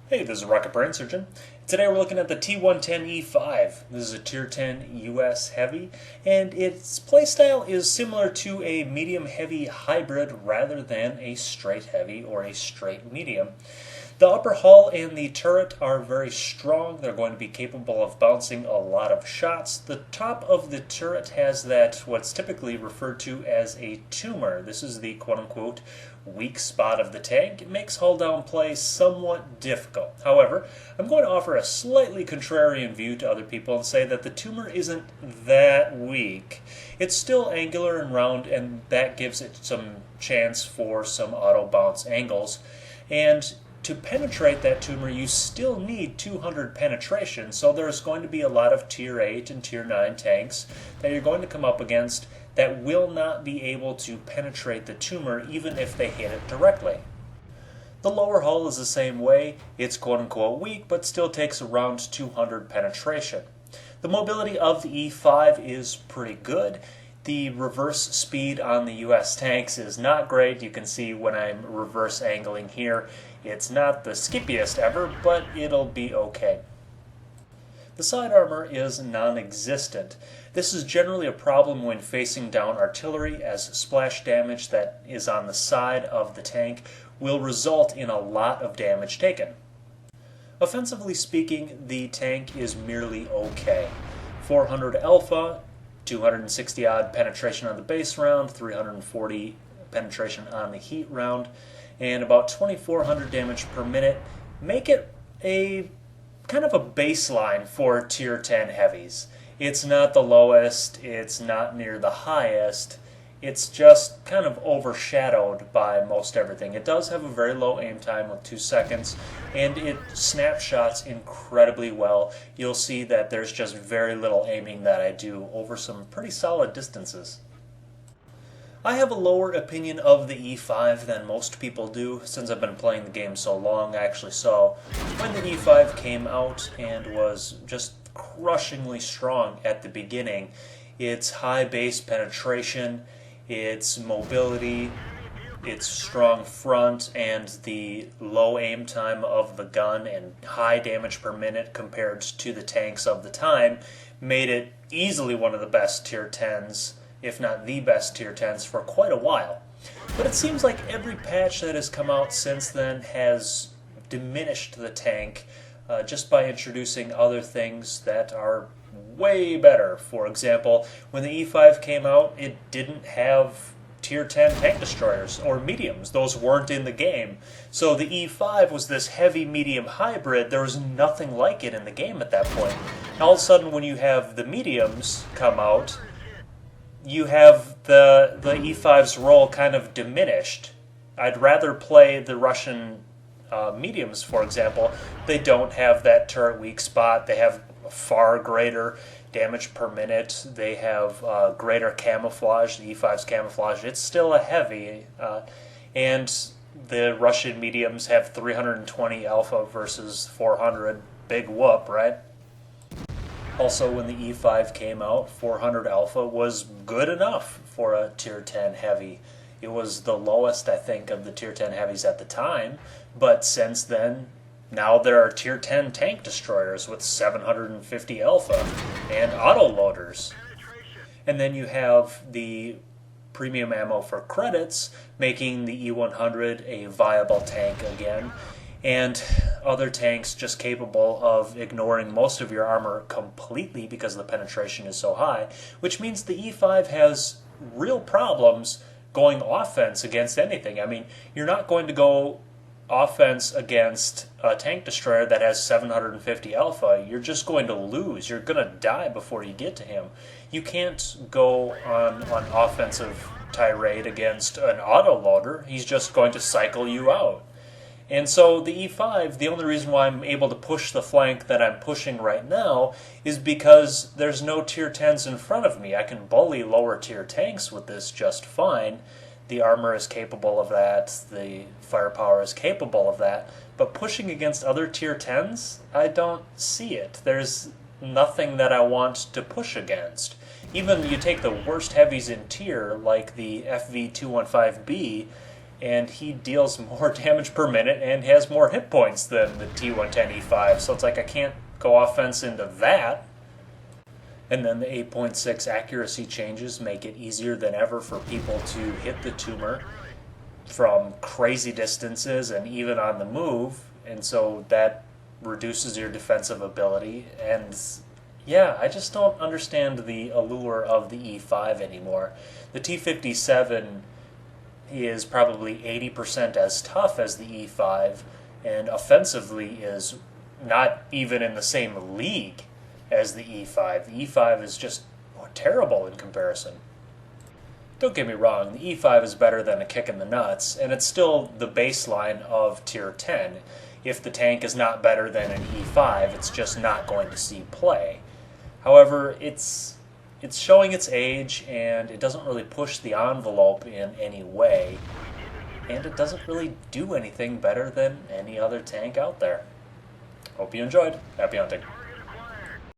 Hey, this is Rocket Brain Surgeon. Today we're looking at the T110E5. This is a Tier 10 US Heavy, and its playstyle is similar to a medium-heavy hybrid rather than a straight heavy or a straight medium. The upper hull and the turret are very strong. They're going to be capable of bouncing a lot of shots. The top of the turret has what's typically referred to as a tumor. This is the quote-unquote weak spot of the tank. It makes hull down play somewhat difficult. However, I'm going to offer a slightly contrarian view to other people and say that the tumor isn't that weak. It's still angular and round, and that gives it some chance for some auto bounce angles. And to penetrate that tumor, you still need 200 penetration, so there's going to be a lot of Tier 8 and Tier 9 tanks that you're going to come up against that will not be able to penetrate the tumor even if they hit it directly. The lower hull is the same way. It's quote-unquote weak, but still takes around 200 penetration. The mobility of the E5 is pretty good. The reverse speed on the US tanks is not great. You can see when I'm reverse angling here, it's not the skippiest ever, but it'll be okay. The side armor is non-existent. This is generally a problem when facing down artillery, as splash damage that is on the side of the tank will result in a lot of damage taken. Offensively speaking, the tank is merely okay. 400 alpha, 260 odd penetration on the base round, 340 penetration on the heat round, and about 2400 damage per minute make it a kind of a baseline for Tier 10 heavies. It's not the lowest, it's not near the highest, it's just kind of overshadowed by most everything. It does have a very low aim time of 2 seconds, and it snapshots incredibly well. You'll see that there's just very little aiming that I do over some pretty solid distances. I have a lower opinion of the E5 than most people do. Since I've been playing the game so long, I actually saw when the E5 came out and was just crushingly strong at the beginning. Its high base penetration, its mobility, its strong front, and the low aim time of the gun and high damage per minute compared to the tanks of the time made it easily one of the best Tier 10s, if not the best Tier 10s, for quite a while. But it seems like every patch that has come out since then has diminished the tank just by introducing other things that are way better. For example, when the E5 came out, it didn't have Tier 10 tank destroyers or mediums. Those weren't in the game. So the E5 was this heavy medium hybrid. There was nothing like it in the game at that point. All of a sudden, when you have the mediums come out, you have the E5's role kind of diminished. I'd rather play the Russian mediums, for example. They don't have that turret weak spot. They have far greater damage per minute. They have greater camouflage, the E5's camouflage. It's still a heavy, and the Russian mediums have 320 alpha versus 400. Big whoop, right? Also, when the E5 came out, 400 alpha was good enough for a Tier 10 heavy. It was the lowest, I think, of the Tier 10 heavies at the time, but since then, now there are Tier 10 tank destroyers with 750 alpha and autoloaders. And then you have the premium ammo for credits, making the E100 a viable tank again, and other tanks just capable of ignoring most of your armor completely because the penetration is so high, which means the E5 has real problems going offense against anything. I mean, you're not going to go offense against a tank destroyer that has 750 alpha. You're just going to lose. You're going to die before you get to him. You can't go on offensive tirade against an autoloader. He's just going to cycle you out. And so the E5, the only reason why I'm able to push the flank that I'm pushing right now is because there's no Tier 10s in front of me. I can bully lower tier tanks with this just fine. The armor is capable of that. The firepower is capable of that. But pushing against other Tier 10s, I don't see it. There's nothing that I want to push against. Even you take the worst heavies in tier, like the FV215B, and he deals more damage per minute and has more hit points than the T110E5. So it's like I can't go offense into that. And then the 8.6 accuracy changes make it easier than ever for people to hit the tumor from crazy distances and even on the move. And so that reduces your defensive ability. And yeah, I just don't understand the allure of the E5 anymore. The T57 is probably 80% as tough as the E5, and offensively is not even in the same league as the E5. The E5 is just terrible in comparison. Don't get me wrong, the E5 is better than a kick in the nuts, and it's still the baseline of Tier 10. If the tank is not better than an E5, it's just not going to see play. However, it's showing its age, and it doesn't really push the envelope in any way, and it doesn't really do anything better than any other tank out there. Hope you enjoyed. Happy hunting.